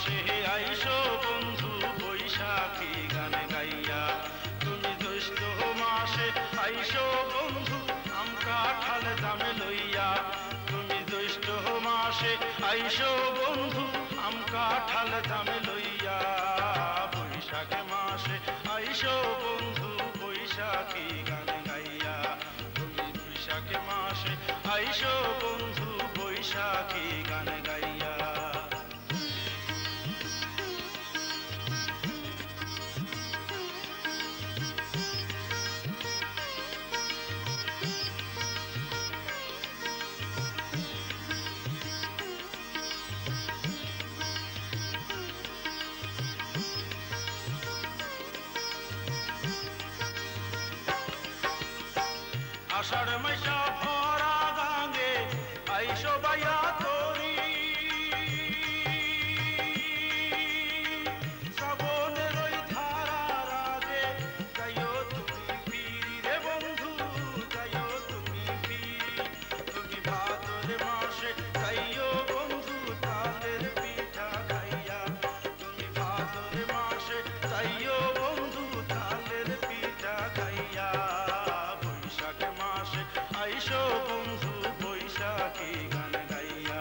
মাসে আইসো বন্ধু বৈশাখী গান গাইয়া, তুমি জ্যৈষ্ঠ মাসে আইসো বন্ধু আম কাঁঠাল দামে লইয়া, তুমি জ্যৈষ্ঠ মাসে আইসো বন্ধু আম কাঁঠাল দামে লইয়া, বৈশাখ মাসে আইসো বন্ধু বৈশাখী গান গাইয়া, তুমি বৈশাখ মাসে আইসো বন্ধু বৈশাখী গান গাইয়া। আষাঢ় মাইসা ভরা গাঙ্গে আইসো বাইয়া তোরি, শ্রাবণের ওই ধারার আগে যাইও তুমি ফিরি রে বন্ধু, যাইও তুমি ফিরি, তুমি ভাদর মাসে যাইও বন্ধু তালের পিঠা খাইয়া, তুমি ভাদর মাসে যাইও বন্ধু তালের পিঠা খাইয়া, বৈশাখ মাসে আইসো বন্ধু বৈশাখী গান গাইয়া,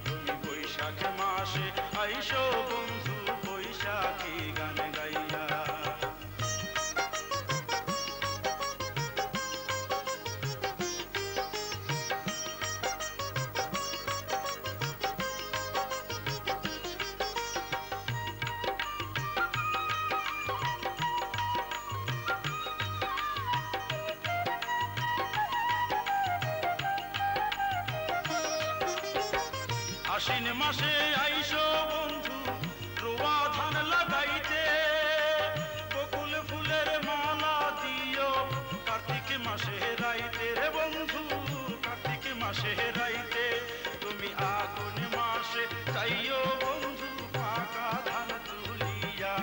তুমি বৈশাখ মাসে আইসো বন্ধু বৈশাখী গান গাইয়া। আশ্বিন মাসে আইসো বন্ধু রোয়া ধান লাগাইতে, বকুল ফুলের মালা দিও কার্তিক মাসে রাইতে রে বন্ধু, কার্তিক মাসে রাইতে, তুমি আগুন মাসে যাইও বন্ধু পাকা ধান তুলিয়া,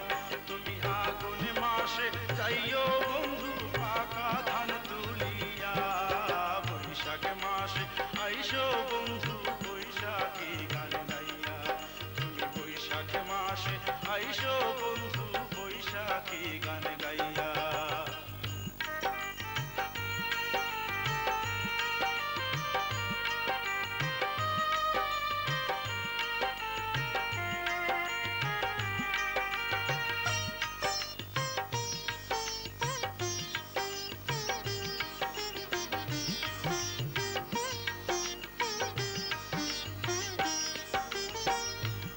তুমি আগুন মাসে যাইও বন্ধু পাকা ধান তুলিয়া, বৈশাখ মাসে আইসো বন্ধু বৈশাখী গান গাইয়া, তুমি বৈশাখ মাসে আইসো বন্ধু বৈশাখী গান গাইয়া।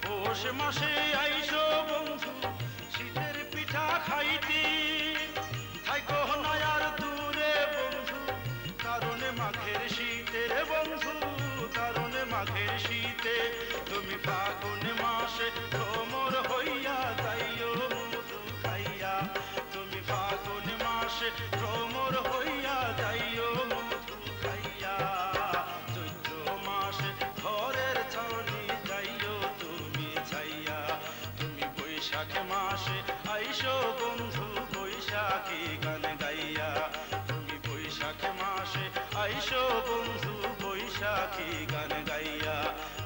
পৌষ মাসে আইসো বন্ধু শীতের পিঠা খাইতে, থাইকো নয়ার দূরে বন্ধু কারণে মাঘের শীতের বন্ধু, কারণে মাঘের শীতে, তুমি ফাগুন মাসে ভ্রমর হইয়া যাইও মধু খাইয়া, তুমি ফাগুন মাসে ভ্রমর হইয়া যাইও মধু খাইয়া, চৈত্র মাসে ঘরের ছাউনি যাইও তুমি ছাইয়া, তুমি বৈশাখ মাসে আইসো বন্ধু বৈশাখী গান গাইয়া, তুমি বৈশাখ মাসে আইসো বন্ধু বৈশাখী গান গাইয়া,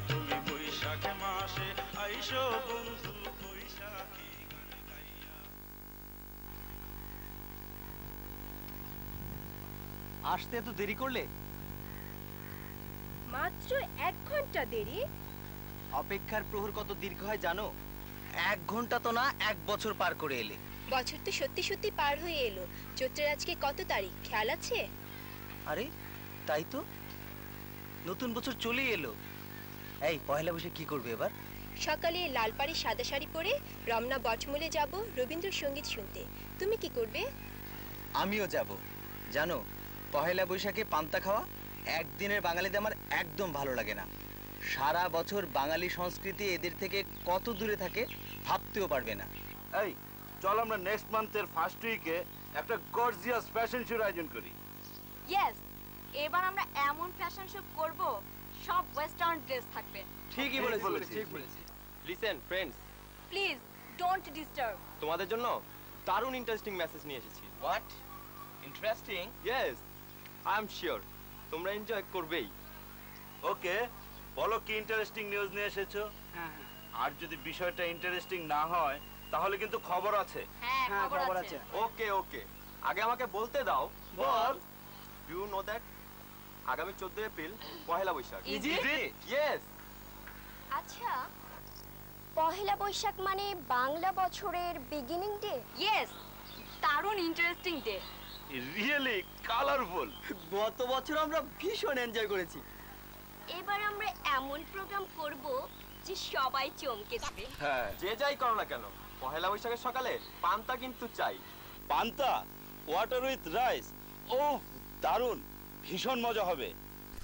তুমি বৈশাখ মাসে আইসো বন্ধু বৈশাখী গান গাইয়া। আসতে এত দেরি করলে? মাত্র 1 ঘন্টা দেরি। অপেক্ষার প্রহর কত দীর্ঘ হয় জানো? 1 ঘন্টা তো না, 1 বছর পার করে এলে। বছর তো সত্যি সত্যি পার হয়ে এলো। চৈত্রের আজকে কত তারিখ খেয়াল আছে? আরে তাই তো, নতুন বছর চলেই এলো। এই পয়লা বৈশাখ কি করবে এবার? সকালে লাল পাড়ি সাদা শাড়ি পরে রমনা বটমূলে যাব রবীন্দ্রসঙ্গীত শুনতে। তুমি কি করবে? আমিও যাব। জানো, পয়লা বৈশাখে পান্তা খাওয়া একদিনের বাঙালিদের আমার একদম ভালো লাগে না। সারা বছর বাঙালি সংস্কৃতি এদের থেকে কত দূরে থাকে ভাবতেও পারবে না। এই চল আমরা নেক্সট মান্থের ফার্স্ট উইকে একটা গর্জিয়াস ফ্যাশন শোর আয়োজন করি। ইয়েস, এবার আমরা এমন ফ্যাশন শো করব সব ওয়েস্টার্ন ড্রেস থাকবে। ঠিকই বলেছিস, ঠিক বলেছিস। Listen friends, please don't disturb. তোমাদের জন্য দারুণ ইন্টারেস্টিং মেসেজ নিয়ে এসেছি। What interesting? Yes, I am sure তোমরা এনজয় করবেই। ওকে, বলো কি ইন্টারেস্টিং নিউজ নিয়ে এসেছো? আর যদি বিষয়টা ইন্টারেস্টিং না হয় তাহলে কিন্তু খবর আছে। হ্যাঁ খবর আছে। ওকে ওকে, আগে আমাকে বলতে দাও। বল। ইউ নো দ্যাট আগামী 14 April Pohela Boishakh. Is it? Yes. আচ্ছা, পহেলা বৈশাখ মানে বাংলা বছরের বিগিনিং ডে? ইয়েস, দারুণ ইন্টারেস্টিং ডে। Really colourful. গত বছর আমরা ভীষণ এনজয় করেছি। এবার আমরা এমন প্রোগ্রাম করব যে সবাই চমকে যাবে। হ্যাঁ, যে যাই করো না কেন, পহেলা বৈশাখের সকালে পান্তা কিন্তু চাই। পান্তা ওয়াটার উইথ রাইস, ও দারুণ, ভীষণ মজা হবে।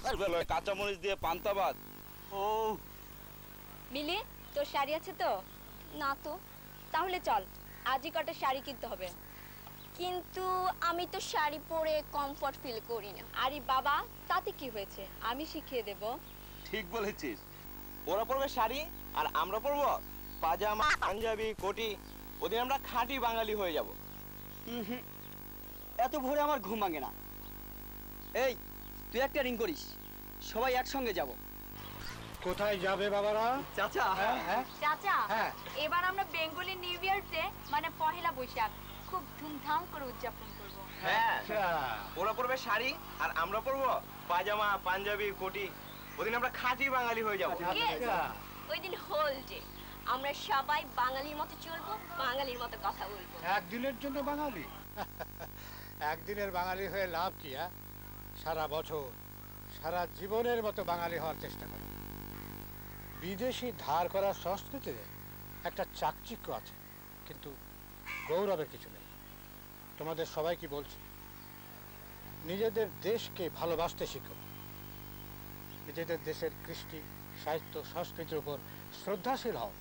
আর বলো কাঁচামরিচ দিয়ে পান্তা ভাত, ও। মিলি, তোর শাড়ি আছে তো? না তো। তাহলে চল, আজই কটা শাড়ি কিনতে হবে। কিন্তু আমি তো শাড়ি পরে কমফর্ট ফিল করি না। আরে বাবা, তাতে কি হয়েছে, আমি শিখিয়ে দেব। ঠিক বলেছিস। ওরা পরবে শাড়ি আর আমরা পরবো পাজামা, পাঞ্জাবি, কোটি। ওদিন আমরা খাঁটি বাঙালি হয়ে যাব। এত ভোরে আমার ঘুম ভাঙে না। এই, তুই একটা রিং করিস, সবাই একসঙ্গে যাব। কোথায় যাবে বাবারা? চাচা, চাচা, হ্যাঁ। এবার আমরা বেঙ্গলি নিউ ইয়ার ডে মানে পহেলা বৈশাখ খুব ধুমধাম করে উদযাপন করব। হ্যাঁ, আচ্ছা, ওরা পরবে শাড়ি আর আমরা পরবো পাজামা, পাঞ্জাবি, কোটি। ওদিন আমরা খাঁটি বাঙালি হয়ে যাব। আচ্ছা। ওই দিন হোল ডে আমরা সবাই বাঙালির মতো চলবো, বাঙালির মতো কথা বলবো। একদিনের জন্য বাঙালি? একদিনের বাঙালি হয়ে লাভ কি? সারা বছর, সারা জীবনের মতো বাঙালি হওয়ার চেষ্টা করো। বিদেশি ধার করার সংস্কৃতিতে একটা চাকচিক্য আছে, কিন্তু গৌরবের কিছু নেই। তোমাদের সবাই কি বলছি, নিজেদের দেশকে ভালোবাসতে শিখো। নিজেদের দেশের কৃষ্টি, সাহিত্য, সংস্কৃতির উপর শ্রদ্ধাশীল হও।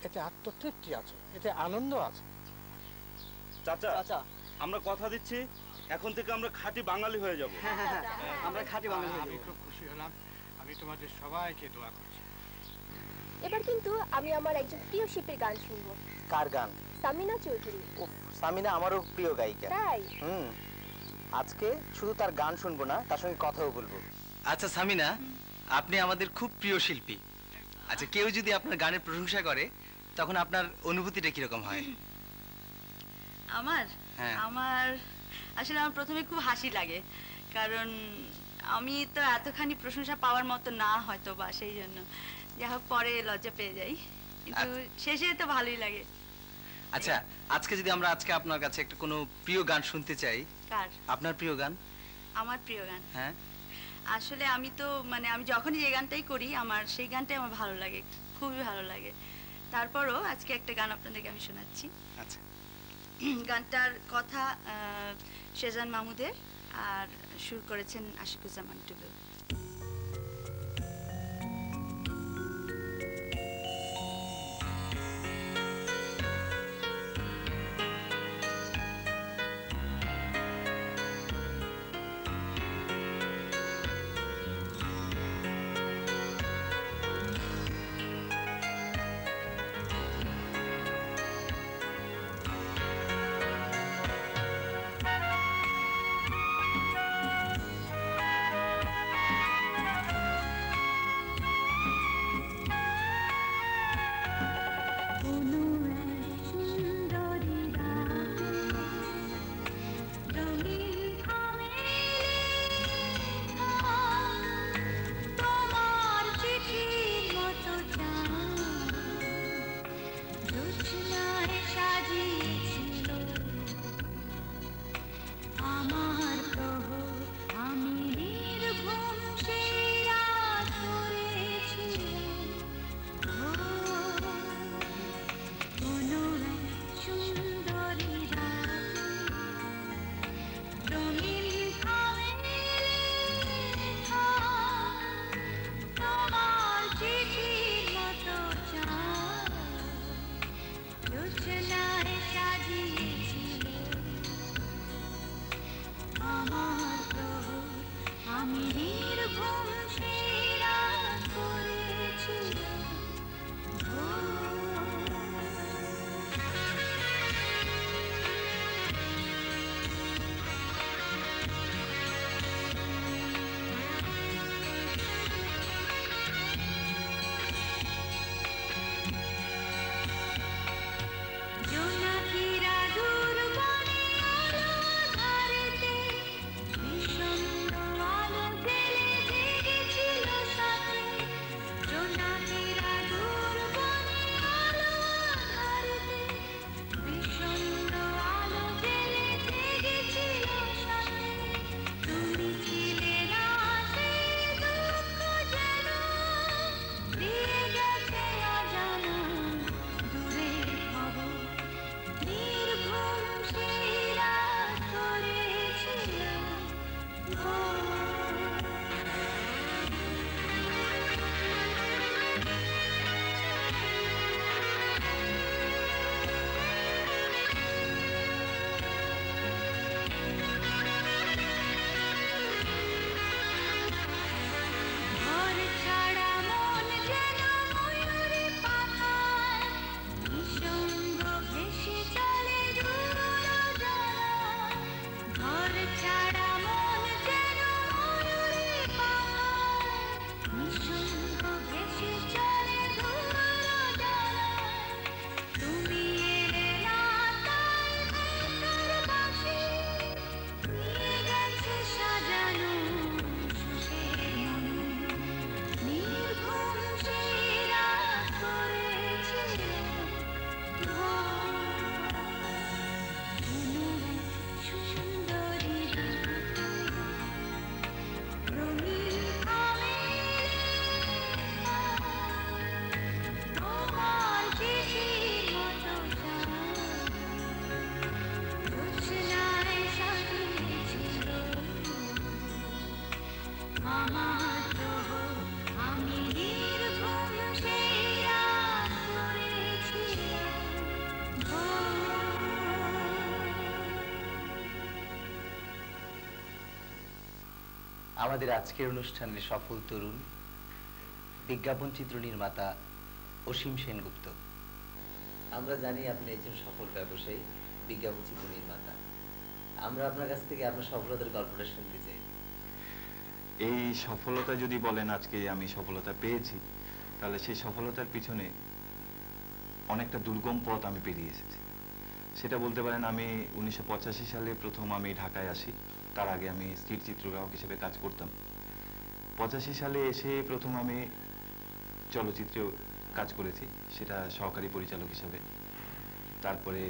এতে আত্মতৃপ্তি আছে, এতে আনন্দ আছে। চাচা, চাচা, আমরা কথা দিচ্ছি এখন থেকে আমরা খাঁটি বাঙালি হয়ে যাব। আমরা খাঁটি বাঙালি হয়ে আমি যাবো। খুব খুশি হলাম। আমি তোমাদের সবাইকে দোয়া করছি। এবার কিন্তু আমি আমার একজন প্রিয় শিল্পীর গান শুনবো। কার গান? সামিনা চৌধুরী। উফ, সামিনা আমারও প্রিয় গায়িকা। তাই? আজকে শুধু তার গান শুনবো না, তার সঙ্গে কথাও বলবো। আচ্ছা সামিনা, আপনি আমাদের খুব প্রিয় শিল্পী। আচ্ছা, কেউ যদি আপনার গানের প্রশংসা করে তখন আপনার অনুভূতিটা কিরকম হয়? আমার হ্যাঁ। আমার আসলে আমার প্রথমে খুব হাসি লাগে, কারণ আমি তো এতখানি প্রশংসা পাওয়ার মতো না হয়তো, বা সেই জন্য যা হোক পরে লজ্জা পেয়ে যাই, কিন্তু শেষে তো ভালোই লাগে। আচ্ছা, আজকে যদি আমরা আপনার কাছে একটা কোনো প্রিয় গান শুনতে চাই। কার? আপনার প্রিয় গান? আমার প্রিয় গান? হ্যাঁ, আসলে আমি তো আমি যখনই যে গানটাই করি আমার সেই গানটাই আমার ভালো লাগে, খুবই ভালো লাগে। তারপরও আজকে একটা গান আপনাদেরকে আমি শোনাচ্ছি। আচ্ছা। গানটার কথা শেজান মাহমুদের, আর সুর করেছেন আশিকুজ্জামান টুলু। আমাদের আজকের অনুষ্ঠানের সফল তরুণ বিজ্ঞাপন চিত্র নির্মাতা অসীম সেনগুপ্ত। আমরা জানি আপনি একজন সফল ব্যবসায়ী, বিজ্ঞাপন চিত্র নির্মাতা। আমরা আপনার কাছ থেকে আপনার সফলতার গল্পটা শুনতে চাই। এই সফলতা যদি বলেন আজকে আমি সফলতা পেয়েছি, তাহলে সেই সফলতার পিছনে অনেকটা দুর্গম পথ আমি পেরিয়ে এসেছি। সেটা বলতে পারেন আমি 1985 সালে প্রথম আমি ঢাকায় আসি। তার আগে আমি স্থির চিত্রগ্রাহক হিসেবে কাজ করতাম। 85 সালে এসে প্রথম আমি চলচ্চিত্রে কাজ করেছি, সেটা সহকারী পরিচালক হিসেবে, তারপরে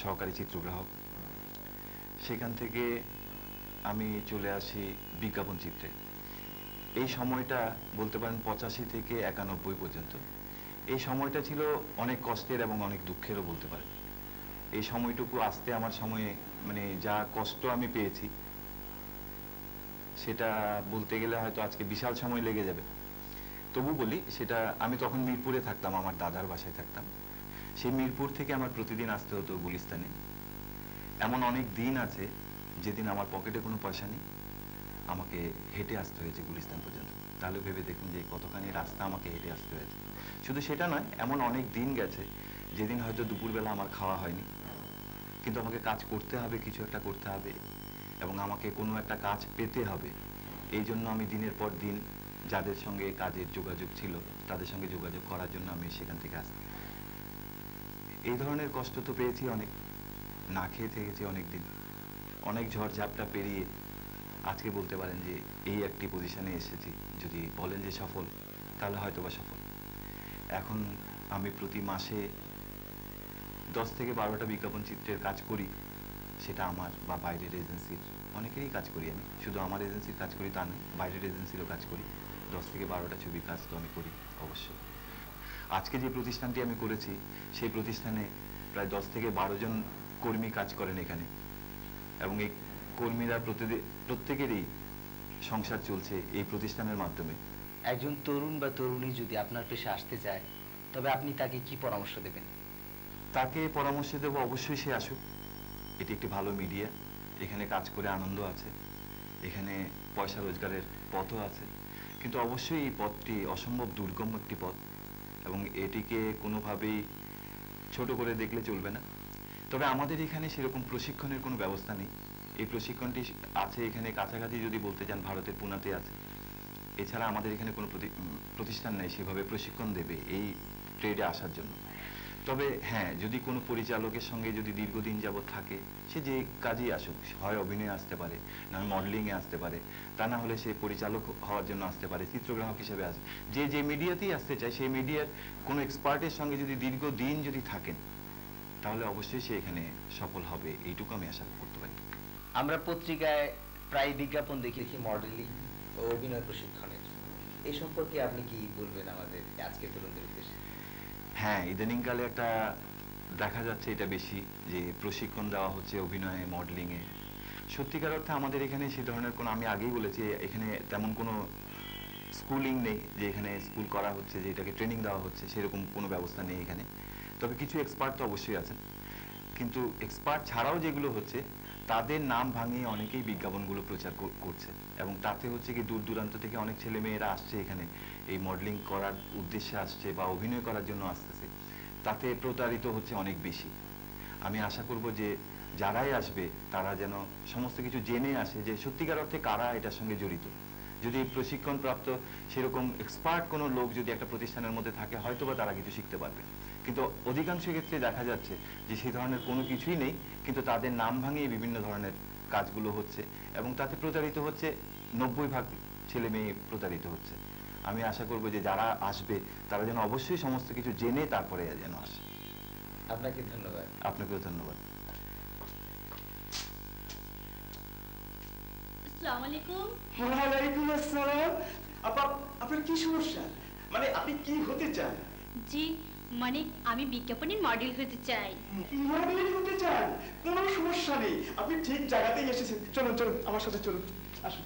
সহকারী চিত্রগ্রাহক। সেখান থেকে আমি চলে আসি বিজ্ঞাপন চিত্রে। এই সময়টা বলতে পারেন 85 থেকে 91 পর্যন্ত। এই সময়টা ছিল অনেক কষ্টের এবং অনেক দুঃখেরও বলতে পারেন। এই সময়টুকু আসতে আমার সময়ে মানে যা কষ্ট আমি পেয়েছি সেটা বলতে গেলে হয়তো আজকে বিশাল সময় লেগে যাবে। তবু বলি, সেটা আমি তখন মিরপুরে থাকতাম, আমার দাদার বাসায় থাকতাম। সেই মিরপুর থেকে আমার প্রতিদিন আসতে হতো গুলিস্তানে। এমন অনেক দিন আছে যেদিন আমার পকেটে কোনো পয়সা নেই, আমাকে হেঁটে আসতে হয়েছে গুলিস্তান পর্যন্ত। তাহলে ভেবে দেখুন যে কতখানি রাস্তা আমাকে হেঁটে আসতে হয়েছে। শুধু সেটা নয়, এমন অনেক দিন গেছে যেদিন হয়তো দুপুরবেলা আমার খাওয়া হয়নি, কিন্তু আমাকে কাজ করতে হবে, কিছু একটা করতে হবে এবং আমাকে কোনো একটা কাজ পেতে হবে। এই জন্য আমি দিনের পর দিন যাদের সঙ্গে কাজের যোগাযোগ ছিল তাদের সঙ্গে যোগাযোগ করার জন্য আমি সেখান থেকে আসি। এই ধরনের কষ্ট তো পেয়েছি অনেক, না খেয়ে থেকেছি অনেক দিন, অনেক ঝড়ঝাপটা পেরিয়ে আজকে বলতে পারেন যে এই একটি পজিশনে এসেছি। যদি বলেন যে সফল, তাহলে হয়তো বা সফল। এখন আমি প্রতি মাসে 10 থেকে 12টা বিজ্ঞাপন চিত্রের কাজ করি। সেটা আমার বা বাইরের এজেন্সির, অনেকেরই কাজ করি আমি। শুধু আমার এজেন্সির কাজ করি তা নয়, বাইরের এজেন্সিরও কাজ করি। 10 থেকে 12টা ছবির কাজ তো আমি করি অবশ্যই। আজকে যে প্রতিষ্ঠানটি আমি করেছি সেই প্রতিষ্ঠানে প্রায় 10 থেকে 12 জন কর্মী কাজ করেন এখানে, এবং এই কর্মীরা প্রত্যেকেরই সংসার চলছে এই প্রতিষ্ঠানের মাধ্যমে। একজন তরুণ বা তরুণী যদি আপনার পেশে আসতে চায়, তবে আপনি তাকে কি পরামর্শ দেবেন? তাকে পরামর্শ দেব অবশ্যই সে আসুক। এটি একটি ভালো মিডিয়া, এখানে কাজ করে আনন্দ আছে, এখানে পয়সা রোজগারের পথও আছে, কিন্তু অবশ্যই এই পথটি অসম্ভব দুর্গম একটি পথ এবং এটিকে কোনোভাবেই ছোট করে দেখলে চলবে না। তবে আমাদের এখানে সেরকম প্রশিক্ষণের কোনো ব্যবস্থা নেই। এই প্রশিক্ষণটি আছে এখানে কাছাকাছি, যদি বলতে চান ভারতের পুনাতে আছে। এছাড়া আমাদের এখানে কোনো প্রতিষ্ঠান নেই সেভাবে প্রশিক্ষণ দেবে এই ট্রেডে আসার জন্য। তবে হ্যাঁ, যদি কোনো পরিচালকের সঙ্গে যদি দীর্ঘদিন যাবৎ থাকে, সে যে কাজেই আসুক, হয় অভিনয়ে আসতে পারে, না মডেলিংয়ে আসতে পারে, তা না হলে সে পরিচালক হওয়ার জন্য আসতে পারে, চিত্রগ্রাহক হিসেবে আসে, যে মিডিয়াতেই আসতে চায় সেই মিডিয়ার কোনো এক্সপার্টের সঙ্গে যদি দীর্ঘদিন যদি থাকেন, তাহলে অবশ্যই সে এখানে সফল হবে, এইটুকু আমি আশা করতে পারি। আমরা পত্রিকায় প্রায় বিজ্ঞাপন দেখি মডেলিং ও অভিনয় প্রশিক্ষণের। এই সম্পর্কে আপনি কি বলবেন আমাদের আজকের তরুণদের উদ্দেশ্যে? হ্যাঁ, ইদানিংকালে একটা দেখা যাচ্ছে এটা বেশি যে প্রশিক্ষণ দেওয়া হচ্ছে অভিনয়ে, মডেলিংয়ে। সত্যিকার অর্থে আমাদের এখানে সে ধরনের কোনো, আমি আগেই বলেছি, এখানে তেমন কোনো স্কুলিং নেই যে এখানে স্কুল করা হচ্ছে, যে এটাকে ট্রেনিং দেওয়া হচ্ছে, সেরকম কোনো ব্যবস্থা নেই এখানে। তবে কিছু এক্সপার্ট তো অবশ্যই আছেন, কিন্তু এক্সপার্ট ছাড়াও যেগুলো হচ্ছে তাদের নাম ভাঙিয়ে অনেকেই বিজ্ঞাপনগুলো প্রচার করছে, এবং তাতে হচ্ছে কি দূর দূরান্ত থেকে অনেক ছেলে মেয়েরা আসছে এখানে এই মডেলিং করার উদ্দেশ্যে আসছে বা অভিনয় করার জন্য আসতেছে, তাতে প্রতারিত হচ্ছে অনেক বেশি। আমি আশা করব যে যারাই আসবে তারা যেন সমস্ত কিছু জেনে আসে যে সত্যিকার অর্থে কারা এটার সঙ্গে জড়িত। যদি প্রশিক্ষণপ্রাপ্ত সেরকম এক্সপার্ট কোনো লোক যদি একটা প্রতিষ্ঠানের মধ্যে থাকে, হয়তো বা তারা কিছু শিখতে পারবে, কিন্তু অধিকাংশ ক্ষেত্রে দেখা যাচ্ছে যে সেই ধরনের কোনো কিছুই নেই, কিন্তু তাদের নাম ভাঙিয়ে বিভিন্ন ধরনের কাজগুলো হচ্ছে এবং তাতে প্রতারিত হচ্ছে 90% ছেলে মেয়ে প্রতারিত হচ্ছে। আমি আশা করব যে যারা আসবে তারা যেন অবশ্যই সমস্ত কিছু জেনে তারপরে যেন আসে। আপনাকে ধন্যবাদ। আপনাকেও ধন্যবাদ। আসসালামু আলাইকুম। ওয়ালাইকুম আসসালাম। আপা, আপনার কি সমস্যা? মানে আপনি কি হতে চান? জি, মানে আমি বিজ্ঞাপনের মডেল হতে চাই। মডেল হতে চান? কোনো সমস্যা নেই, আপনি ঠিক জায়গাতেই এসেছেন। চলুন চলুন, আমার সাথে চলুন, আসুন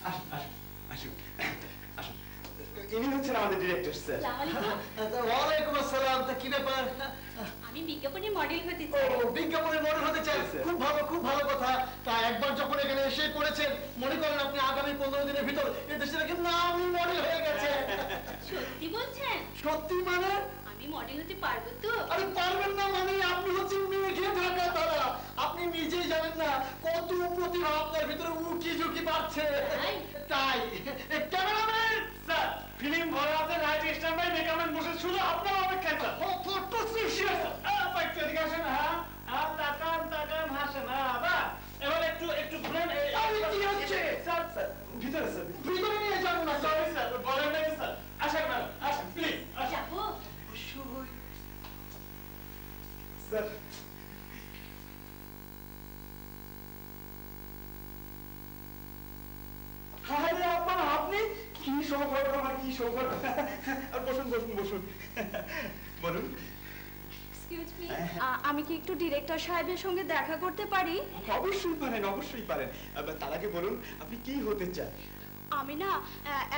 আসুন আসুন আসুন আসুন। ইনি হচ্ছেন আমাদের ডিরেক্টর স্যার। ওয়ালাইকুম আসসালাম। তা কি ব্যাপার? আমি বিজ্ঞাপনের মডেল হতে ও বিজ্ঞাপনের মডেল হতে চাই, খুব ভালো কথা। তা একবার যখন এখানে এসে পড়েছেন, মনে করেন আপনি আগামী 15 দিনের ভিতর এই দেশের একটা নামী মডেল হয়ে গেছে। সত্যি বলছেন? সত্যি মানে? আমি মডেল হতে পারবো তো? আরে পারবেন না মানে? আপনি হচ্ছেন মেঘে ঢাকা তারা, আপনি নিজেই জানেন না কত প্রতিভা আপনার ভিতরে উকি ঝুঁকি পাচ্ছে। তাই ক্যামেরাম্যান স্যার, ফিল্ম ভরা আছে, রাইট স্ট্যান্ড বাই, মেকআপম্যান বসে শুধু আপনার অপেক্ষা স্যার। ফটো সেশন বাইকটা দিকে আসেন। তাকান হাসেন। বাহ, এবার একটু ঘুরেন। কি হচ্ছে স্যার? স্যার ভিতরে, স্যার ভিতরে নিয়ে যাবো না। সরি স্যার, বলেন না স্যার। আসেন ম্যাডাম, আসেন প্লিজ। যাবো? স্যার আপনি কি সৌভাগ্য, আমার কি সৌভাগ্য। বসুন বসুন বসুন, বলুন। এক্সকিউজ মি, আমি কি একটু ডিরেক্টর সাহেবের সঙ্গে দেখা করতে পারি? অবশ্যই পারেন, অবশ্যই পারেন। তার আগে বলুন আপনি কি হতে চান? আমি না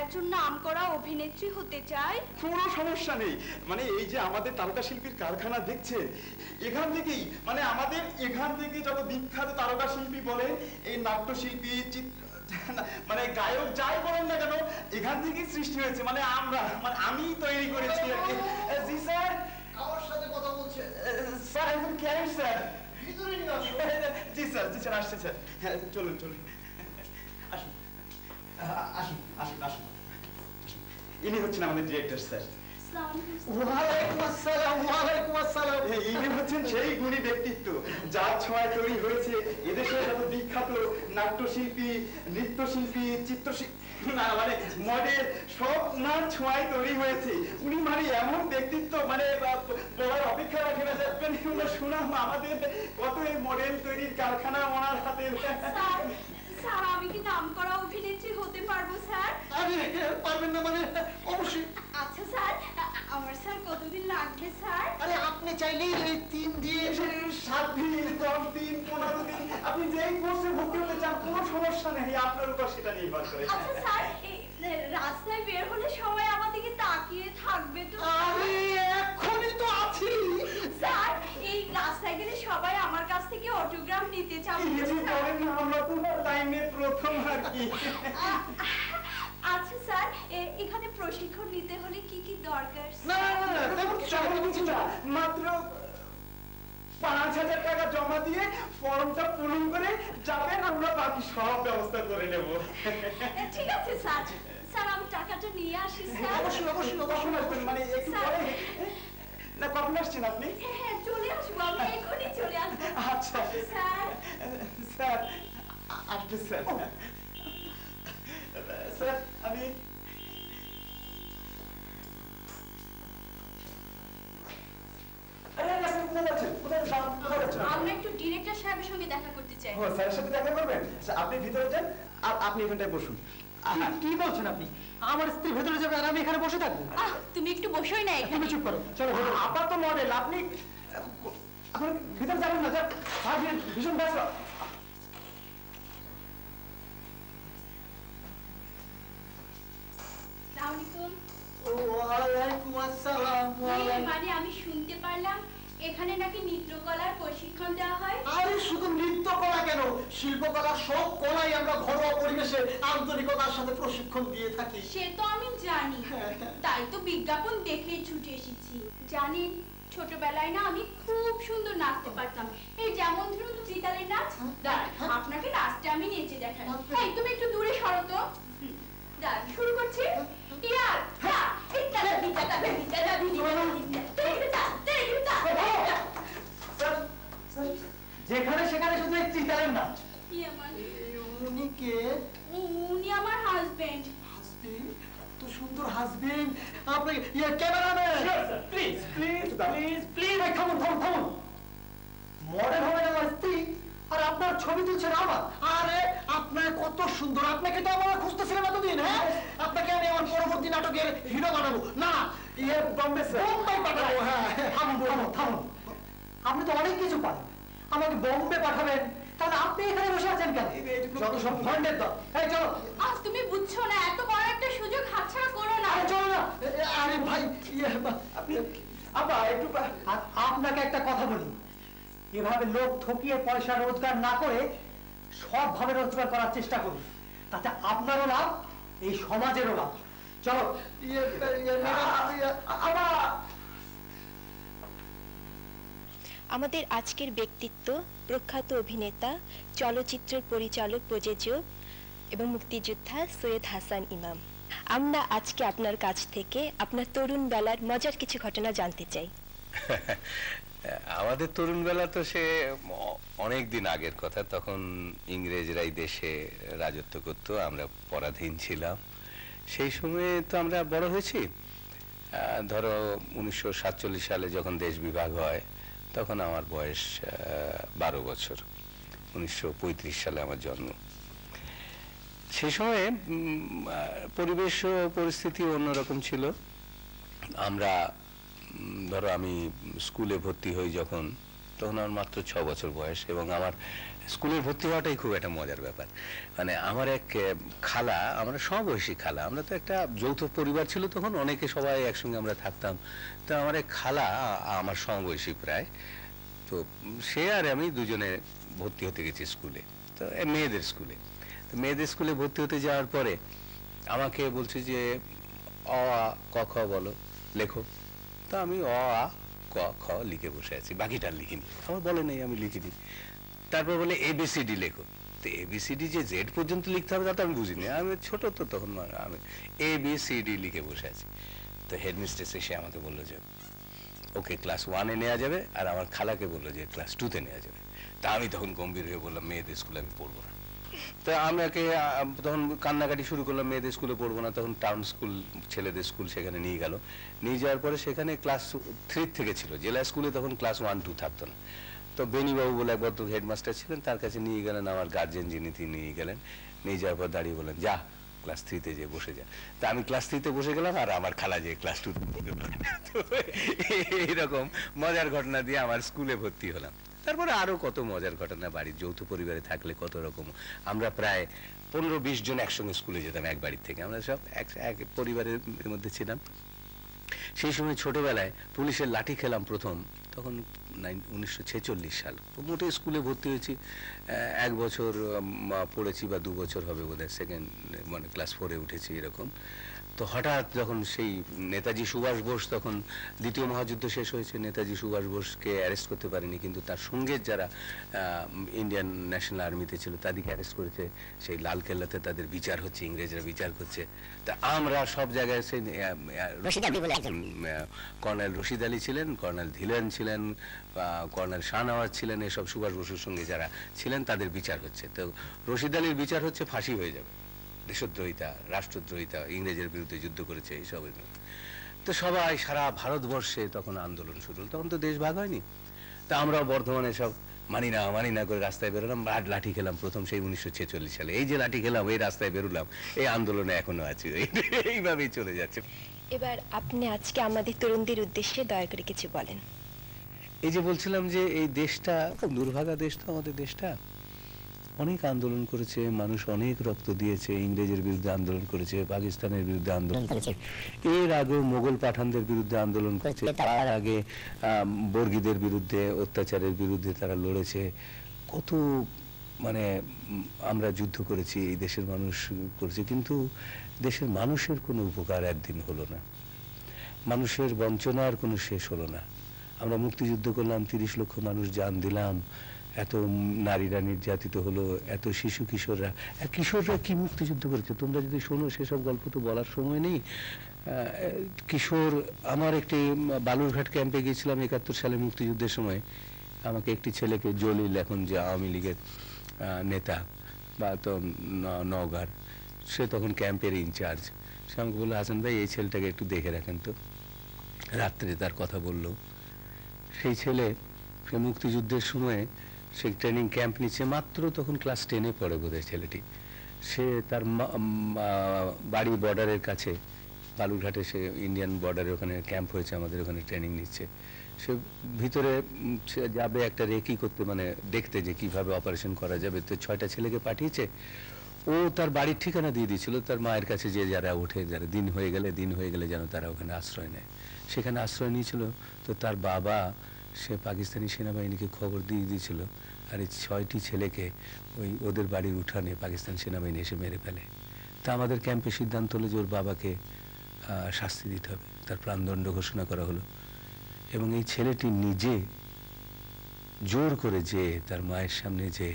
একজন নামকরা অভিনেত্রী হতে চাই। কোনো সমস্যা নেই, মানে এই যে আমাদের তারকা শিল্পীর কারখানা দেখছেন, এখান থেকেই মানে আমাদের এখান থেকে যত বিখ্যাত তারকা শিল্পী বলেন, এই নাট্যশিল্পী, মানে গায়ক যাই বলেন না কেন, এখান থেকেই সৃষ্টি হয়েছে। মানে আমি তৈরি করেছি আর কি। জি স্যার। আমার সাথে কথা বলছে স্যার, একজন ক্লায়েন্ট স্যার। ভিতরে নিয়ে আসুন। জি স্যার, জি স্যার, আসছে স্যার। হ্যাঁ চলুন চলুন, আসুন আসুন আসুন আসুন। ইনি হচ্ছেন আমাদের ডিরেক্টর স্যার। ওয়ালাইকুম আসসালাম। ওয়ালাইকুম আসসালাম। ইনি হচ্ছেন সেই গুণী ব্যক্তিত্ব যার ছোঁয়ায় তৈরি হয়েছে এদেশের যত বিখ্যাত নাট্যশিল্পী, নৃত্যশিল্পী, চিত্রশিল্পী, না মানে মডেল, সব নাচ ছোঁয়ায় তৈরি হয়েছে। উনি মানে এমন ব্যক্তিত্ব, মানে বলার অপেক্ষা রাখে না। যাবেন শুনাম আমাদের কত এই মডেল তৈরির কারখানা ওনার হাতে। স্যার, আমি কি নামকরা অভিনেত্রী হতে পারবো স্যার? আরে পারবেন না মানে? অবশ্যই। আচ্ছা স্যার, আমার স্যার কতদিন লাগবে স্যার? আরে আপনি চাইলেই এই 3 দিন, 7 দিন, 10 দিন, 15 দিন, আপনি যেই কোর্সে ভর্তি হতে চান কোনো সমস্যা নেই, আপনার উপর সেটা নির্ভর করে। আচ্ছা স্যার, রাস্তায় বের হলে সবাই আমার দিকে তাকিয়ে থাকবে তো? আরে এখনই তো আছি স্যার। এই রাস্তায় গেলে সবাই আমার কাছ থেকে অটোগ্রাফ নিতে চাবে। আমরা তো লাইনে প্রথম আর কি। আচ্ছা স্যার, এখানে প্রশিক্ষণ নিতে হলে কি কি দরকার? না তেমন কিছু না, মাত্র 5,000 টাকা জমা দিয়ে ফর্মটা পূরণ করে যাবেন, আমরা বাকি সব ব্যবস্থা করে নেব। ঠিক আছে স্যার। স্যার, আমি টাকাটা নিয়ে আসি স্যার। অবশ্যই অবশ্যই অবশ্যই আসবেন, মানে একটু পরে। না কখন আসছেন আপনি? হ্যাঁ চলে আসবো, আমি এখনই চলে আসবো। আচ্ছা স্যার। স্যার আসবে স্যার। স্যার আমি আমরা একটু ডিরেক্টর সাহেবের সঙ্গে দেখা করতে চাই। ও স্যারের সাথে দেখা করবেন? আপনি ভিতরে যান, আর আপনি এখানটায় বসুন। কি বলছেন আপনি? আমার স্ত্রী ভেতরে যাবে আর আমি এখানে বসে থাকবো? তুমি একটু বসোই না এখানে। তুমি চুপ করো, চলো ভেতরে। আপা তো মডেল, আপনি ভিতরে যাবেন না? ভীষণ ব্যস্ত। ওয়ালাইকুম আসসালাম। মানে আমি শুনতে পারলাম এখানে নাকি নৃত্যকলার প্রশিক্ষণ দেওয়া হয়? আরে শুধু নৃত্যকলা কেন, শিল্পকলা, সব কলাই আমরা ঘরোয়া পরিবেশে আন্তরিকতার সাথে প্রশিক্ষণ দিয়ে থাকি। সে তো আমি জানি, তাই তো বিজ্ঞাপন দেখেই ছুটে এসেছি। জানেন, ছোটবেলায় না আমি খুব সুন্দর নাচতে পারতাম। এই যেমন ধরুন চিতালের নাচ। আপনাকে নাচতে আমি নেচে দেখাই। এই তুমি একটু দূরে সরো তো। শুরু করছি। যেখানে সেখানে শুধু এই চিতালের নাচ। উনি কে? উনি আমার হাজবেন্ড। হাজবেন্ড? তো সুন্দর হাজবেন্ড। আপনি cameraman please please please please থামুন থামুন থামুন। মডেল হবেন আমার স্ত্রী আর আপনার ছবি তুলছেন আমার? আরে আপনার কত সুন্দর, আপনাকে তো আমরা খুঁজতেছিলাম এতদিন। হ্যাঁ, আপনাকে আমি আমার পরবর্তী নাটকের হিরো বানাবো। না, বোম্বে পাঠাবো। হ্যাঁ থামুন থামুন থামুন, আপনি তো অনেক কিছু পারেন, আমাকে বোম্বে পাঠাবেন, তাহলে আপনি এখানে বসে আছেন কেন? যত সব ফান্ডের দাও। এই চলো। আজ তুমি বুঝছো না, এত বড় একটা সুযোগ সুযোগ হাতছাড়া করো না। চলো না। আরে ভাই আপনি আব্বা একটু আপনাকে একটা কথা বলি, এভাবে লোক ঠকিয়ে পয়সা রোজগার না করে সবভাবে রোজগার করার চেষ্টা করুন, তাতে আপনারও লাভ, এই সমাজেরও লাভ। চলো। আমাদের আজকের ব্যক্তিত্ব প্রখ্যাত অভিনেতা, চলচ্চিত্রের পরিচালক, প্রযোজক এবং মুক্তিযোদ্ধা সৈয়দ হাসান ইমাম। আমরা আজকে আপনার কাছ থেকে আপনার তরুণ বেলার মজার কিছু ঘটনা জানতে চাই। আমাদের তরুণ বেলা তো সে অনেক দিন আগের কথা, তখন ইংরেজরাই দেশে রাজত্ব করত, আমরা পরাধীন ছিলাম। সেই সময়ে তো আমরা বড় হয়েছি। ধরো 1947 সালে যখন দেশ বিভাগ হয় তখন আমার বয়স 12 বছর। 1935 সালে আমার জন্ম। সেই সময়ে পরিবেশ ও পরিস্থিতি অন্যরকম ছিল। আমরা ধরো আমি স্কুলে ভর্তি হই যখন, তখন আমার মাত্র 6 বছর বয়স, এবং আমার স্কুলে ভর্তি হওয়াটাই খুব একটা মজার ব্যাপার। মানে আমার এক খালা, আমরা সমবয়সী খালা, আমরা তো একটা যৌথ পরিবার ছিল তখন, অনেকে সবাই একসঙ্গে আমরা থাকতাম। তো আমার এক খালা আমার সমবয়সী প্রায়, তো সে আর আমি দুজনে ভর্তি হতে গেছি স্কুলে, তো মেয়েদের স্কুলে। তো মেয়েদের স্কুলে ভর্তি হতে যাওয়ার পরে আমাকে বলছে যে অ আ ক খ বলো, লেখো। তো আমি অ আ ক খ লিখে বসে আছি, বাকিটা লিখিনি, আমার বলে নেই, আমি লিখিনি। তারপর বলে ABCD লেখো। তো ABCD যে Z পর্যন্ত লিখতে হবে তা তো আমি বুঝিনি, আমি ছোট তো তখন, আমি ABCD লিখে বসে আছি। তো হেডমিস্ট্রেস এসে আমাকে বললো যে ওকে ক্লাস 1-এ নেওয়া যাবে, আর আমার খালাকে বললো যে ক্লাস 2-তে নেওয়া যাবে। তা আমি তখন গম্ভীর হয়ে বললাম মেয়েদের স্কুলে আমি পড়বো না। তো আমাকে তখন কান্নাকাটি শুরু করলাম, মেয়েদের স্কুলে পড়বো না। তখন টাউন স্কুল, ছেলেদের স্কুল, সেখানে নিয়ে গেল। নিয়ে যাওয়ার পরে সেখানে ক্লাস 3 থেকে ছিল, জেলা স্কুলে তখন ক্লাস 1-2 থাকতো না। তো বেনিবাবু বলে একবার তো হেডমাস্টার ছিলেন, তার কাছে নিয়ে গেলেন আমার গার্জেন যিনি, তিনি নিয়ে গেলেন। নিয়ে যাওয়ার পর দাঁড়িয়ে বলেন যা ক্লাস 3-তে যে বসে যা। তা আমি ক্লাস 3-তে বসে গেলাম, আর আমার খালা যে ক্লাস 2-তে বসে গেল। এইরকম মজার ঘটনা দিয়ে আমার স্কুলে ভর্তি হলাম। তারপরে আরো কত মজার ঘটনা, বাড়ির যৌথ পরিবারে থাকলে কত রকম। আমরা প্রায় 15-20 জন একসঙ্গে স্কুলে যেতাম, এক বাড়ির থেকে, আমরা সব এক পরিবারের মধ্যে ছিলাম। সেই সময় ছোটবেলায় পুলিশের লাঠি খেলাম প্রথম, তখন 1946 সাল। মোটে স্কুলে ভর্তি হয়েছি, 1 বছর পড়েছি বা 2 বছর হবে বোধহয়, সেকেন্ড মানে ক্লাস 4-এ উঠেছি এরকম। তো হঠাৎ যখন সেই নেতাজি সুভাষ বোস, তখন দ্বিতীয় মহাযুদ্ধ শেষ হয়েছে, নেতাজি সুভাষ বোসকে অ্যারেস্ট করতে পারেনি, কিন্তু তার সঙ্গে যারা ইন্ডিয়ান ন্যাশনাল আর্মিতে ছিল তাদেরকে অ্যারেস্ট করেছে। সেই লালকেল্লাতে তাদের বিচার হচ্ছে, ইংরেজরা বিচার করছে। তা আমরা সব জায়গায় সেই কর্নেল রশিদ আলী ছিলেন, কর্নেল ধিলেন ছিলেন, কর্নেল শাহনওয়াজ ছিলেন, এসব সুভাষ বসুর সঙ্গে যারা ছিলেন তাদের বিচার হচ্ছে। তো রশিদ আলীর বিচার হচ্ছে ফাঁসি হয়ে যাবে, দেশদ্রোহিতা, রাষ্ট্রদ্রোহিতা, ইংরেজের বিরুদ্ধে যুদ্ধ করেছে, এইসব। তো সবাই সারা ভারতবর্ষে তখন আন্দোলন শুরু হল, তখন তো দেশ ভাগ হয়নি। তা আমরাও বর্ধমানে সব মানি না করে রাস্তায় বেরোলাম, আর লাঠি খেলাম প্রথম সেই 1946 সালে। এই যে লাঠি খেলাম, এই রাস্তায় বেরোলাম, এই আন্দোলনে এখনো আছি, এইভাবেই চলে যাচ্ছে। এবার আপনি আজকে আমাদের তরুণদের উদ্দেশ্যে দয়া করে কিছু বলেন। এই যে বলছিলাম যে এই দেশটা খুব দুর্ভাগা দেশ, তো আমাদের দেশটা অনেক আন্দোলন করেছে, মানুষ অনেক রক্ত দিয়েছে, ইংরেজের বিরুদ্ধে আন্দোলন করেছে, পাকিস্তানের বিরুদ্ধে আন্দোলন করেছে, এর আগে মোগল পাঠানদের বিরুদ্ধে আন্দোলন করেছে, তার আগে বর্গীদের বিরুদ্ধে, অত্যাচারের বিরুদ্ধে তারা লড়েছে। কত মানে আমরা যুদ্ধ করেছি, এই দেশের মানুষ করেছে, কিন্তু দেশের মানুষের কোনো উপকার একদিন হলো না, মানুষের বঞ্চনার কোনো শেষ হলো না। আমরা মুক্তিযুদ্ধ করলাম, 30 লক্ষ মানুষ জান দিলাম, এত নারীরা নির্যাতিত হলো, এত শিশু কিশোররা কি মুক্তিযুদ্ধ করেছে তোমরা যদি শোনো, সেসব গল্প তো বলার সময় নেই। কিশোর, আমার একটি বালুরঘাট ক্যাম্পে গিয়েছিলাম 71 সালে মুক্তিযুদ্ধের সময়। আমাকে একটি ছেলেকে, জলিল, এখন যে আওয়ামী লীগের নেতা বা তো নওগাঁর, সে তখন ক্যাম্পের ইনচার্জ, সে আমাকে বললো হাসান ভাই এই ছেলেটাকে একটু দেখে রাখেন তো। রাত্রে তার কথা বলল। সেই ছেলে, সে মুক্তিযুদ্ধের সময় সে ট্রেনিং ক্যাম্প নিচ্ছে, মাত্র তখন ক্লাস 10-এ পড়ে বোধহয় ছেলেটি। সে তার বাড়ি বর্ডারের কাছে, বালুরঘাটে, সে ইন্ডিয়ান বর্ডারে ওখানে ক্যাম্প হয়েছে, আমাদের ওখানে ট্রেনিং নিচ্ছে। সে ভিতরে যাবে একটা রেকি করতে, মানে দেখতে যে কিভাবে অপারেশন করা যাবে। তো 6টা ছেলেকে পাঠিয়েছে, ও তার বাড়ির ঠিকানা দিয়ে দিয়েছিল তার মায়ের কাছে, যে যারা ওঠে, যারা দিন হয়ে গেলে যেন তারা ওখানে আশ্রয় নেয়। সেখানে আশ্রয় নিয়েছিল। তো তার বাবা সে পাকিস্তানি সেনাবাহিনীকে খবর দিয়ে দিয়েছিল, আর এই 6টি ছেলেকে ওদের বাড়ির উঠানে পাকিস্তান সেনাবাহিনী এসে মেরে ফেলে। তা আমাদের ক্যাম্পে সিদ্ধান্ত হলো যে ওর বাবাকে শাস্তি দিতে হবে, তার প্রাণদণ্ড ঘোষণা করা হলো। এবং এই ছেলেটি নিজে জোর করে যে তার মায়ের সামনে যে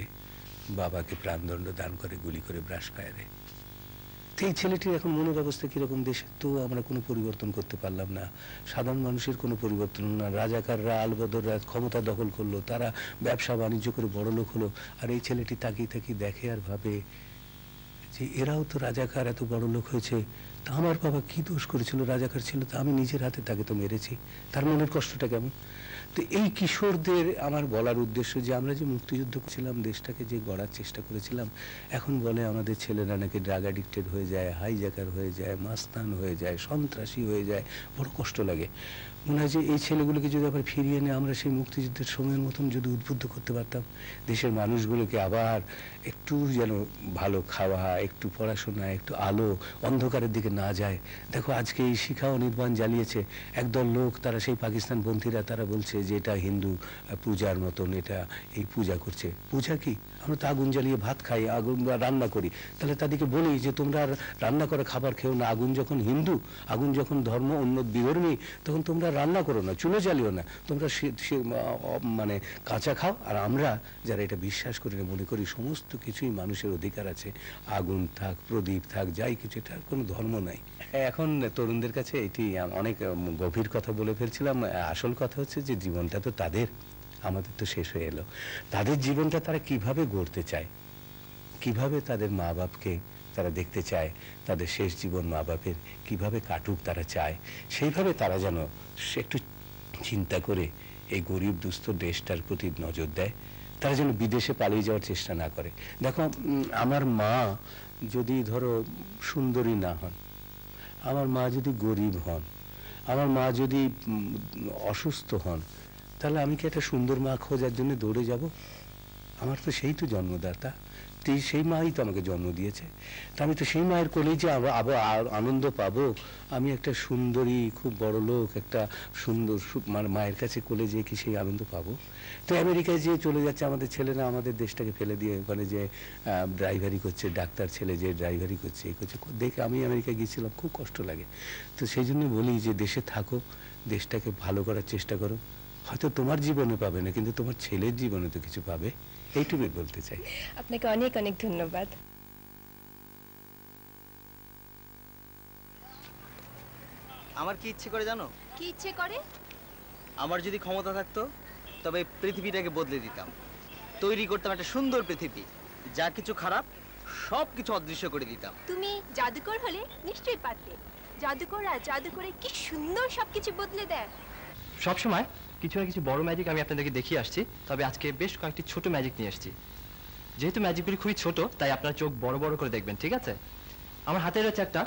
বাবাকে প্রাণদণ্ড দান করে, গুলি করে ব্রাশ ফায়ারে। এই ছেলেটির এখন মনের অবস্থা কিরকম, দেশে তো আমরা কোনো পরিবর্তন করতে পারলাম না, সাধারণ মানুষের কোনো পরিবর্তন না, রাজাকাররা আলবদররা ক্ষমতা দখল করলো, তারা ব্যবসা বাণিজ্য করে বড় লোক হলো, আর এই ছেলেটি তাকিয়ে তাকিয়ে দেখে আর ভাবে যে এরাও তো রাজাকার, এত বড় লোক হয়েছে, তা আমার বাবা কি দোষ করেছিল, রাজাকার ছিল, তা আমি নিজের হাতে তাকে তো মেরেছি, তার মনের কষ্টটা কেমন। তো এই কিশোরদের আমার বলার উদ্দেশ্য যে আমরা যে মুক্তিযুদ্ধ করেছিলাম, দেশটাকে যে গড়ার চেষ্টা করেছিলাম, এখন বলে আমাদের ছেলেরা নাকি ড্রাগ অ্যাডিক্টেড হয়ে যায়, হাইজ্যাকার হয়ে যায়, মাস্তান হয়ে যায়, সন্ত্রাসী হয়ে যায়। বড় কষ্ট লাগে। মনে হয় যে এই ছেলেগুলোকে যদি আবার ফিরিয়ে এনে আমরা সেই মুক্তিযুদ্ধের সময়ের মতন যদি উদ্বুদ্ধ করতে পারতাম, দেশের মানুষগুলোকে আবার একটু যেন ভালো খাওয়া, একটু পড়াশোনা, একটু আলো, অন্ধকারের দিকে না যায়। দেখো আজকে এই শিখা অনির্বাণ জ্বালিয়েছে একদল লোক, তারা সেই পাকিস্তানপন্থীরা, তারা বলছে যে এটা হিন্দু পূজার মতন, এটা এই পূজা করছে। পূজা কি? আমরা তো আগুন জ্বালিয়ে ভাত খাই, আগুন রান্না করি। তাহলে তাদেরকে বলি যে তোমরা আর রান্না করা খাবার খেও না, আগুন যখন হিন্দু, আগুন যখন ধর্ম অন্য বিধর্মী, তখন তোমরা রান্না করো না, চুলো জ্বালিও না, তোমরা মানে কাঁচা খাও। আর আমরা যারা এটা বিশ্বাস করি না, মনে করি সমস্ত কিছুই মানুষের অধিকার আছে, আগুন থাক, প্রদীপ থাক, যাই কিছু, এটার কোনো ধর্ম নাই। এখন তরুণদের কাছে এটি অনেক গভীর কথা বলে ফেলছিলাম। আসল কথা হচ্ছে যে জীবনটা তো তাদের, আমাদের তো শেষ হয়ে এলো। তাদের জীবনটা তারা কিভাবে গড়তে চায়, কিভাবে তাদের মা বাপকে তারা দেখতে চায়, তাদের শেষ জীবন মা বাপের কিভাবে কাটুক তারা চায়, সেইভাবে তারা যেন একটু চিন্তা করে এই গরিব দুস্থ দেশটার প্রতি নজর দেয়। তারা যেন বিদেশে পালিয়ে যাওয়ার চেষ্টা না করে। দেখো আমার মা যদি ধরো সুন্দরী না হন, আমার মা যদি গরিব হন, আমার মা যদি অসুস্থ হন, তাহলে আমি কি একটা সুন্দর মা খোঁজার জন্য দৌড়ে যাব? আমার তো সেই তো জন্মদাতা, সেই মাই তো আমাকে জন্ম দিয়েছে। তা আমি তো সেই মায়ের কোলেই যে আবার আনন্দ পাবো, আমি একটা সুন্দরী, খুব বড় লোক, একটা সুন্দর মায়ের কাছে কোলে যেয়ে কি সেই আনন্দ পাবো? তো আমেরিকায় যে চলে যাচ্ছে আমাদের ছেলেরা, আমাদের দেশটাকে ফেলে দিয়ে ওখানে যে ড্রাইভারি করছে, ডাক্তার ছেলে যে ড্রাইভারি করছে, এই করছে, দেখে আমি আমেরিকায় গিয়েছিলাম, খুব কষ্ট লাগে। তো সেই জন্য বলি যে দেশে থাকো, দেশটাকে ভালো করার চেষ্টা করো। হয়তো তোমার জীবনে পাবে না, কিন্তু তোমার ছেলের জীবনে তো কিছু পাবে, এইটুকুই বলতে চাই। আপনাকে অনেক অনেক ধন্যবাদ। আমার কি ইচ্ছে করে জানো? কি ইচ্ছে করে? আমার যদি ক্ষমতা থাকতো তবে পৃথিবীটাকে বদলে দিতাম, তৈরি করতাম একটা সুন্দর পৃথিবী, যা কিছু খারাপ সব কিছু অদৃশ্য করে দিতাম। তুমি জাদুকর হলে নিশ্চয়ই পারতে। জাদুকররা জাদু করে কি সুন্দর সবকিছু বদলে দেয়। সবসময় কিছু না কিছু বড় ম্যাজিক আমি আপনাদেরকে দেখিয়ে আসছি, তবে আজকে বেশ কয়েকটি ছোট ম্যাজিক নিয়ে আসছি। যেহেতু ম্যাজিকগুলি খুবই ছোট, তাই আপনার চোখ বড় বড় করে দেখবেন, ঠিক আছে? আমার হাতে রয়েছে একটা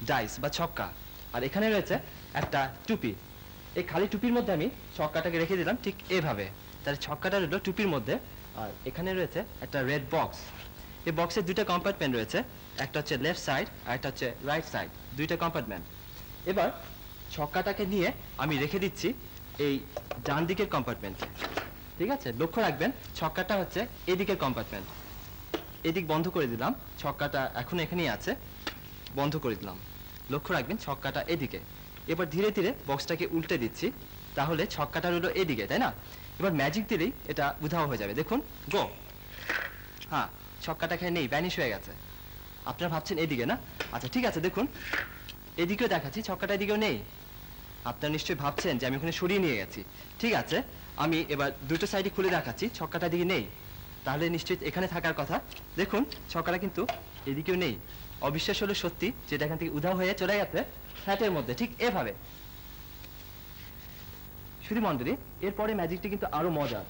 ডাইস বা ছক্কা, আর এখানে রয়েছে একটা টুপি। এই খালি টুপির মধ্যে আমি ছক্কাটাকে রেখে দিলাম ঠিক এভাবে, তাহলে ছক্কাটা রইল টুপির মধ্যে। আর এখানে রয়েছে একটা রেড বক্স। এই বক্সের দুইটা কম্পার্টমেন্ট রয়েছে, একটা হচ্ছে লেফট সাইড আর একটা হচ্ছে রাইট সাইড, দুইটা কম্পার্টমেন্ট। এবার ছক্কাটাকে নিয়ে আমি রেখে দিচ্ছি এই ডান দিকের কম্পার্টমেন্টে, ঠিক আছে? লক্ষ্য রাখবেন ছক্কাটা হচ্ছে এদিকের কম্পার্টমেন্ট। এদিক বন্ধ করে দিলাম, ছক্কাটা এখন এখানেই আছে, বন্ধ করে দিলাম। লক্ষ্য রাখবেন ছক্কাটা এদিকে। এবার ধীরে ধীরে বক্সটাকে উল্টে দিচ্ছি, তাহলে ছক্কাটা রইল এদিকে, তাই না? এবার ম্যাজিক দিলেই এটা উধাও হয়ে যাবে। দেখুন, গো। হ্যাঁ, ছক্কাটা এখানে নেই, ভ্যানিশ হয়ে গেছে। আপনারা ভাবছেন এদিকে না? আচ্ছা ঠিক আছে, দেখুন এদিকেও দেখাচ্ছি, ছক্কাটা এদিকেও নেই। আপনারা নিশ্চয়ই ভাবছেন যে আমি ওখানে সরিয়ে নিয়ে গেছি। ঠিক আছে, আমি এবার দুটো সাইডে খুলে দেখাচ্ছি, ছক্কাটা এদিকে নেই, তাহলে নিশ্চয়ই এখানে থাকার কথা। দেখুন ছক্কাটা কিন্তু এদিকেও নেই। অবিশ্বাস হলো সত্যি, যেটা এখান থেকে উধাও হয়ে চলে গেছে ফ্ল্যাটের মধ্যে, ঠিক এভাবে। শুধু মন্ডলী, এরপরে ম্যাজিকটি কিন্তু আরো মজার।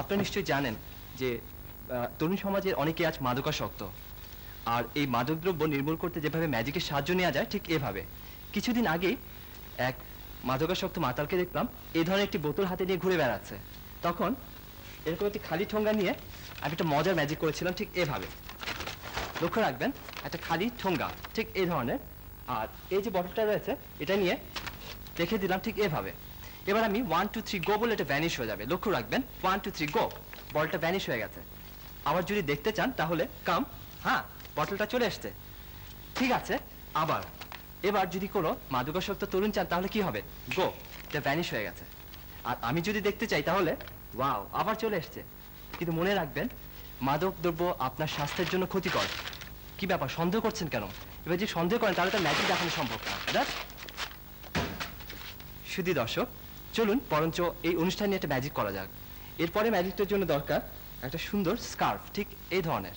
আপনারা নিশ্চয়ই জানেন যে তরুণ সমাজের অনেকে আজ মাদকাসক্ত, আর এই মাদকদ্রব্য নির্মূল করতে যেভাবে ম্যাজিকের সাহায্য নেওয়া যায় ঠিক এভাবে। কিছুদিন আগেই এক মাদকাসক্ত মাতালকে দেখলাম এই ধরনের একটি বোতল হাতে নিয়ে ঘুরে বেড়াচ্ছে। তখন এরকম একটি খালি ঠোঙ্গা নিয়ে আমি একটা মজার ম্যাজিক করেছিলাম ঠিক এভাবে। লক্ষ্য রাখবেন, একটা খালি ঠোঙ্গা ঠিক এই ধরনের, আর এই যে বটলটা রয়েছে এটা নিয়ে রেখে দিলাম ঠিক এভাবে। এবার আমি 1 2 3 গো বলে এটা ভ্যানিশ হয়ে যাবে। লক্ষ্য রাখবেন 1 2 3 গো, বলটা ভ্যানিশ হয়ে গেছে। আবার যদি দেখতে চান তাহলে কাম, হ্যাঁ বটলটা চলে আসছে। ঠিক আছে, আবার এবার যদি কোনো মাদকাসক্ত তরুণ চান তাহলে কি হবে? গো, এটা ভ্যানিশ হয়ে গেছে। আর আমি যদি দেখতে চাই তাহলে ওয়াও, আবার চলে এসছে। কিন্তু মনে রাখবেন মাদক দ্রব্য আপনার স্বাস্থ্যের জন্য ক্ষতিকর। কি ব্যাপার, সন্দেহ করছেন কেন? এবার যদি সন্দেহ করেন তাহলে তো ম্যাজিক দেখানো সম্ভব না। শুধু দর্শক, চলুন বরঞ্চ এই অনুষ্ঠানে একটা ম্যাজিক করা যাক। এরপরে ম্যাজিকটার জন্য দরকার একটা সুন্দর স্কার্ফ ঠিক এই ধরনের,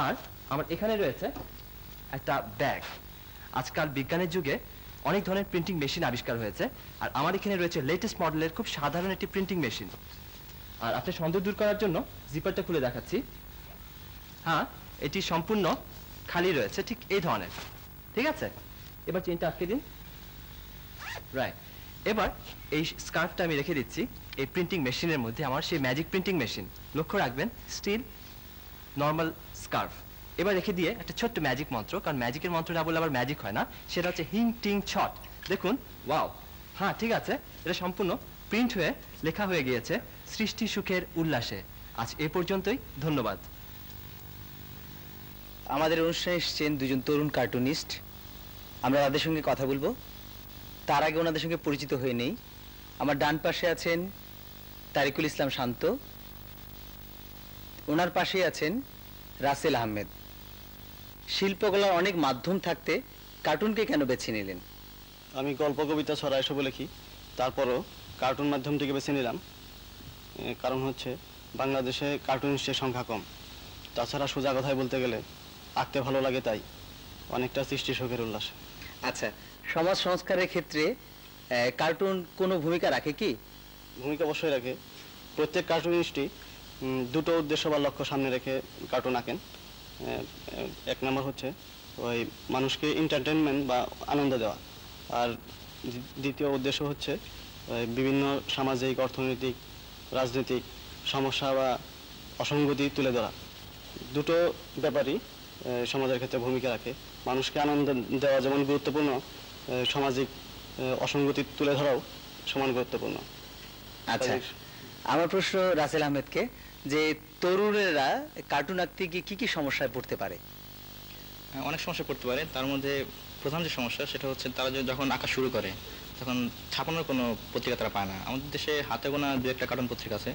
আর আমার এখানে রয়েছে একটা ব্যাগ। আজকাল বিজ্ঞানের যুগে অনেক ধরনের প্রিন্টিং মেশিন আবিষ্কার হয়েছে, আর আমার এখানে রয়েছে লেটেস্ট মডেলের খুব সাধারণ একটি প্রিন্টিং মেশিন। আর আপনার সন্দেহ দূর করার জন্য জিপারটা খুলে দেখাচ্ছি। হ্যাঁ, এটি সম্পূর্ণ খালি রয়েছে ঠিক এই ধরনের। ঠিক আছে, এবার চেনটা আটকে দিন। রাইট, এবার এই স্কার্ফটা আমি রেখে দিচ্ছি এই প্রিন্টিং মেশিনের মধ্যে, আমার সেই ম্যাজিক প্রিন্টিং মেশিন। লক্ষ্য রাখবেন স্টিল নর্মাল স্কার্ফ। এবার রেখে দিয়ে একটা ছোট্ট ম্যাজিক মন্ত্র, কারণ ম্যাজিকের মন্ত্র না বললে আবার ম্যাজিক হয় না, সেটা হচ্ছে হিং টিং ছট। দেখুন, ওয়াও, হ্যাঁ ঠিক আছে, এটা সম্পূর্ণ প্রিন্ট হয়ে লেখা হয়ে গিয়েছে সৃষ্টি সুখের উল্লাসে। আজ এ পর্যন্তই, ধন্যবাদ। আমাদের অনুষ্ঠানে এসেছেন দুজন তরুণ কার্টুনিস্ট, আমরা তাদের সঙ্গে কথা বলবো। তার আগে ওনাদের সঙ্গে পরিচিত হয়ে নেই। আমার ডান পাশে আছেন তারিকুল ইসলাম শান্ত, ওনার পাশে আছেন রাসেল আহমেদ। শিল্পকলার অনেক মাধ্যম থাকতে কার্টুনকে কেন বেছে নিলেন? আমি গল্প, কবিতা, ছড়া এসবও লিখি, তারপরও কার্টুন মাধ্যমটিকে বেছে নিলাম। কারণ হচ্ছে বাংলাদেশে কার্টুনিস্টের সংখ্যা কম। তাছাড়া সোজা কথায় বলতে গেলে আঁকতে ভালো লাগে, তাই অনেকটা সৃষ্টি সুখের উল্লাসে। আচ্ছা, সমাজ সংস্কারের ক্ষেত্রে কার্টুন কোনো ভূমিকা রাখে কি? ভূমিকা অবশ্যই রাখে। প্রত্যেক কার্টুনিস্টই দুটো উদ্দেশ্য বা লক্ষ্য সামনে রেখে কার্টুন আঁকেন। এক নম্বর হচ্ছে ওই মানুষকে এন্টারটেনমেন্ট বা আনন্দ দেওয়া, আর দ্বিতীয় উদ্দেশ্য হচ্ছে বিভিন্ন সামাজিক, অর্থনৈতিক, রাজনৈতিক সমস্যা বা অসঙ্গতি তুলে ধরা। দুটো ব্যাপারই সমাজের ক্ষেত্রে ভূমিকা রাখে। মানুষকে আনন্দ দেওয়া যেমন গুরুত্বপূর্ণ, সামাজিক অসঙ্গতি তুলে ধরাও সমান গুরুত্বপূর্ণ। আচ্ছা, আমার প্রশ্ন রাসেল আহমেদকে, যে তরুণেরা কার্টুন আঁকতে গিয়ে কি কি সমস্যায় পড়তে পারে? অনেক সমস্যা পড়তে পারে। তার মধ্যে প্রধান যে সমস্যা সেটা হচ্ছে তারা যখন আঁকা শুরু করে তখন ছাপানোর কোনো পত্রিকা তারা পায় না। আমাদের দেশে হাতে গোনা দু একটা কার্টুন পত্রিকা আছে,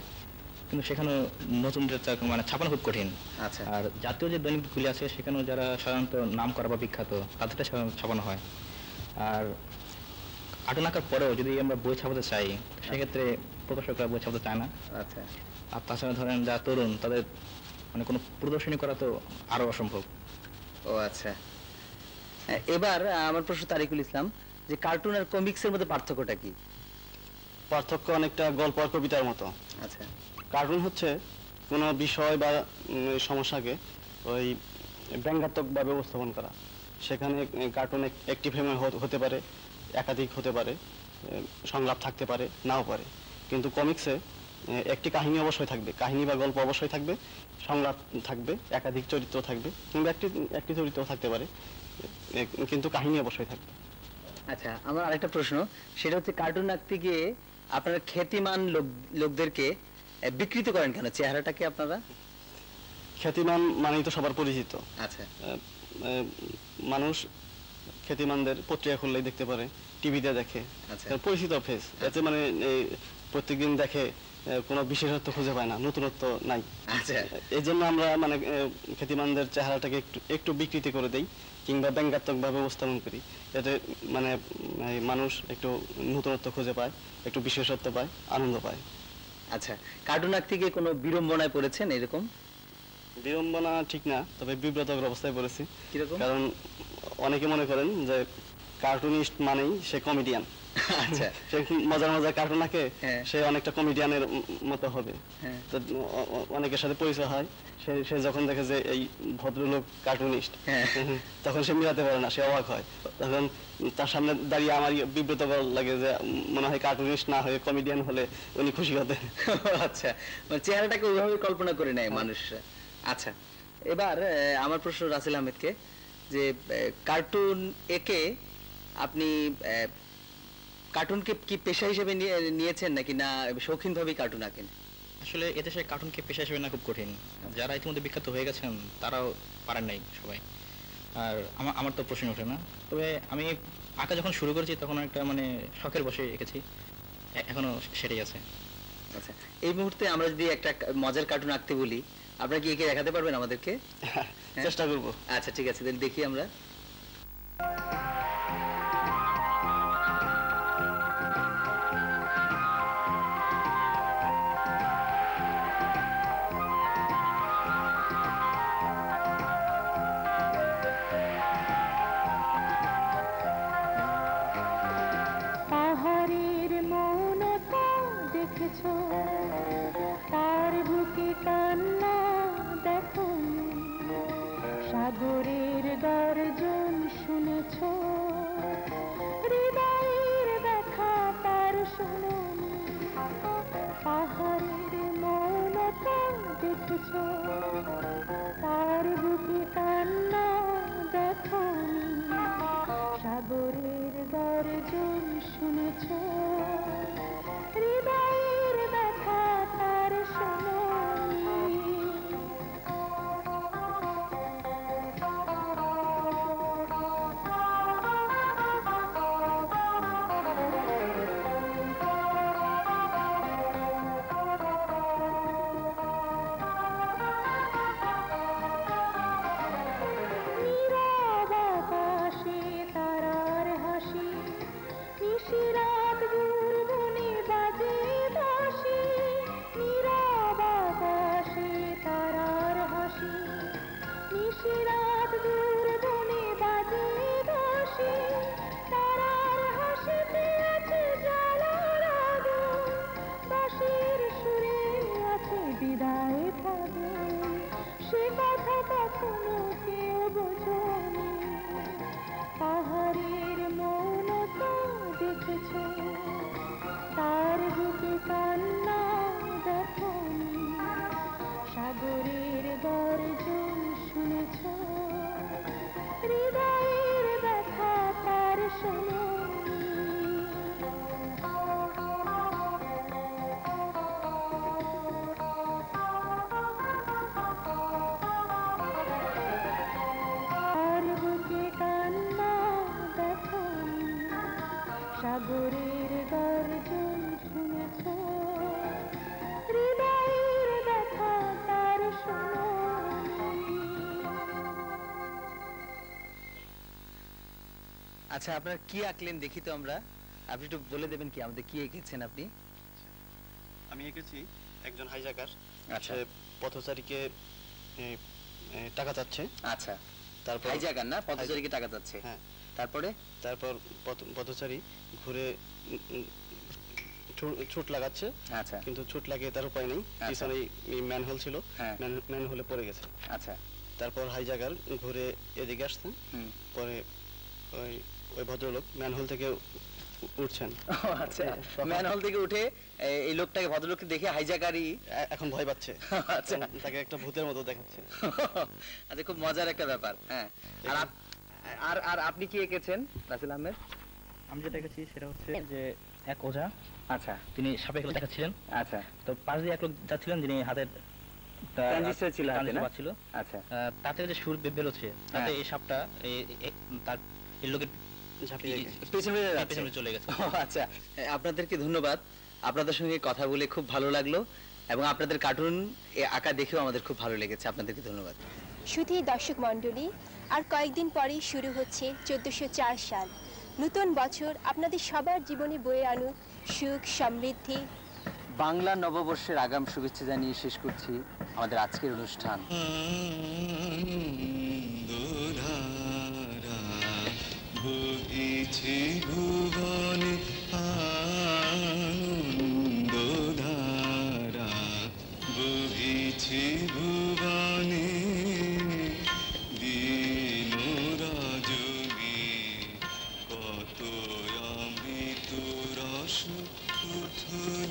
কিন্তু সেখানেও নতুন মানে ছাপানো খুব কঠিন। আচ্ছা, আর জাতীয় যে দৈনিকগুলি আছে সেখানেও যারা সাধারণত নাম করা বা বিখ্যাত তাদেরটা ছাপানো হয়। আর কার্টুন আঁকার পরেও যদি আমরা বই ছাপাতে চাই সেক্ষেত্রে প্রকাশকরা বই ছাপাতে চায় না। আচ্ছা, আর তাছাড়া ধরেন যারা তরুণ তাদের মানে কোনো প্রদর্শনী করা তো আরো অসম্ভব। ও আচ্ছা, এবার আমার প্রশ্ন তারিকুল ইসলাম, যে কার্টুন আর কমিক্সের মধ্যে পার্থক্যটা কি? পার্থক্য অনেকটা গল্প আর কবিতার মতো। আচ্ছা, কার্টুন হচ্ছে কোনো বিষয় বা সমস্যাকে ওই ব্যঙ্গাত্মকভাবে উপস্থাপন করা। সেখানে কার্টুন একটি ফ্রেমে হতে পারে, একাধিক হতে পারে, সংলাপ থাকতে পারে, নাও পারে। কিন্তু কমিক্সে একটি কাহিনী অবশ্যই থাকবে, কাহিনী বা গল্প অবশ্যই থাকবে, সংলাপ থাকবে, একাধিক চরিত্র থাকবে, কিংবা একটি চরিত্র থাকতে পারে, কিন্তু কাহিনী অবশ্যই থাকবে। আচ্ছা, আমার আরেকটা প্রশ্ন, সেটা হচ্ছে কার্টুন আঁকতে গিয়ে আপনারা খ্যাতিমান লোকদেরকে বিকৃত করেন কেন? চেহারাটাকে আপনারা খ্যাতিমান মানেই তো সবার পরিচিত। আচ্ছা, মানুষ খ্যাতিমানদের পত্রিকা খুললেই দেখতে পারে, টিভিতে দেখে, পরিচিত ফেস, এতে মানে প্রত্যেকদিন দেখে, কোনো বিশেষত্ব খুঁজে পায় না, নতুনত্ব নাই। আচ্ছা, এই জন্য আমরা মানে খ্যাতিমানদের চেহারাটাকে একটু বিকৃতি করে দেই, কিংবা ব্যঙ্গাত্মকভাবে উপস্থাপন করি, এতে মানে মানুষ একটু নতুনত্ব খুঁজে পায়, একটু বিশেষত্ব পায়, আনন্দ পায়। আচ্ছা, কার্টুন আঁকতে গিয়ে কোনো বিড়ম্বনায় পড়েছেন এরকম? বিড়ম্বনা ঠিক না, তবে বিব্রতকর অবস্থায় পড়েছি। কিরকম? কারণ অনেকে মনে করেন যে কার্টুনিস্ট মানেই সে কমেডিয়ান। আচ্ছা, সে মজার মজার কার্টুন আঁকে, সে অনেকটা কমেডিয়ানের মতো হবে। তো অনেকের সাথে পরিচয় হয়, সে যখন দেখে যে এই ভদ্রলোক কার্টুনিস্ট, তখন সে মিলাতে পারে না, সে অবাক হয়। তখন তার সামনে দাঁড়িয়ে আমার বিব্রত লাগে যে মনে হয় কার্টুনিস্ট না হয়ে কমেডিয়ান হলে উনি খুশি হতেন। আচ্ছা, চেহারাটাকে ওইভাবে কল্পনা করে নেয় মানুষরা। আচ্ছা, এবার আমার প্রশ্ন রাসেল আহমেদকে, যে কার্টুন একে আপনি কার্টুনকে কি পেশা হিসেবে নিয়েছেন নাকি না শৌখিনভাবেই কার্টুন আঁকেন? আসলে এদেশে কার্টুনকে পেশা হিসেবে না খুব কঠিন। যারা ইতিমধ্যে বিখ্যাত হয়ে গেছেন তারাও পারেন নাই সবাই। আর আমার তো প্রশ্ন ওঠে না। তবে আমি আঁকা যখন শুরু করেছি তখন একটা মানে শখের বসে এঁকেছি, এখনো সেটাই আছে। আচ্ছা, এই মুহূর্তে আমরা যদি একটা মজার কার্টুন আঁকতে বলি, আপনারা কি এঁকে দেখাতে পারবেন আমাদেরকে? চেষ্টা করব। আচ্ছা ঠিক আছে, তাহলে দেখি আমরা। পাহাড়ের মৌনতা দেখেছো, তার বুকে কান্না দেখো, সাগরের গর্জন শুনেছো, হৃদয়ের ব্যথা তার শুনুনি। পাহাড়ের মৌনতা দেখেছো, তার বুকে কান্না দেখো, সাগরের গর্জন শুনেছো, হৃদয়ের ব্যথা তার শুনুনি। নীরব আকাশে তারার হাসি, নিশিরাত গুনগুনে বাজে বাঁশি। নীরব আকাশে তারার হাসি, নিশিরাত গুনগুনে বাজে বাঁশি। তারার হাসিতে আছে জ্বালার আগুন, বাঁশির সুরে আছে বিদায় ফাগুন। সে কথা কখনো কেউ বোঝেনি। পাহাড়ের মৌনতা দেখেছো, তার বুকে কান্না দেখো, সাগরের গর্জন শুনেছো, হৃদয়ের ব্যথা তার শুনুনি। তার বুকে কান্না দেখো, সাগরের গর্জন শুনেছো, হৃদয়ের ব্যথা তার শুনুনি। আচ্ছা, আপনারা কি আঁকলেন দেখি তো আমরা। আপনি একটু বলে দেবেন কি আমাদের, কি এঁকেছেন আপনি? আমি এঁকেছি একজন হাইজাকার, আচ্ছা, সে পথচারীকে টাকা চাচ্ছে। আচ্ছা, তারপর হাইজাকার না, পথচারীকে টাকা চাচ্ছে। হ্যাঁ, তারপরে পথচারী ঘুরে ছুট লাগাচ্ছে। আচ্ছা, কিন্তু ছুট লাগিয়ে তার উপায় নেই, পিছনে ম্যানহোল ছিল, ম্যানহোলে পড়ে গেছে। আচ্ছা, তারপর হাইজাকার ঘুরে এদিকে আসছে, পরে ওই ভদ্রলোক ম্যানহোল থেকে উঠছেন। আচ্ছা, ম্যানহোল থেকে উঠে এই লোকটাকে, ভদ্রলোককে দেখে হাইজাকারই এখন ভয় পাচ্ছে। আচ্ছা, তাকে একটা ভূতের মতো দেখাচ্ছে। আচ্ছা, খুব মজার একটা ব্যাপার। হ্যাঁ, আর আর আপনি কি এঁকেছেন রাসেল আহমেদ? আমি যেটা এঁকেছি সেটা হচ্ছে যে এক ওঝা, আচ্ছা, তিনি সাপে খেলা দেখাচ্ছিলেন। আচ্ছা, তো পাশ দিয়ে এক লোক যাচ্ছিলেন, যিনি হাতের ট্রানজিস্টর ছিল হাতে না? ছিল। আচ্ছা, তাতে যে সুর বেরোচ্ছে, তাতে এই সাপটা তার এই লোকের পেছনে চলে গেছে। আচ্ছা, আপনাদেরকে ধন্যবাদ। আপনাদের সঙ্গে কথা বলে খুব ভালো লাগলো, এবং আপনাদের কার্টুন আঁকা দেখেও আমাদের খুব ভালো লেগেছে। আপনাদেরকে ধন্যবাদ। শুধু দর্শক মণ্ডলী, আর কয়েকদিন পরেই শুরু হচ্ছে 1404 সাল। নতুন বছর আপনাদের সবার জীবনে বয়ে আনুক সুখ, সমৃদ্ধি। বাংলা নববর্ষের আগাম শুভেচ্ছা জানিয়ে শেষ করছি আমাদের আজকের অনুষ্ঠান। বুকে বহিছে ভুবনে আনন্দধারা, বহিছে ভুবনে দিন রাজনী, কত অমৃত রস উথলে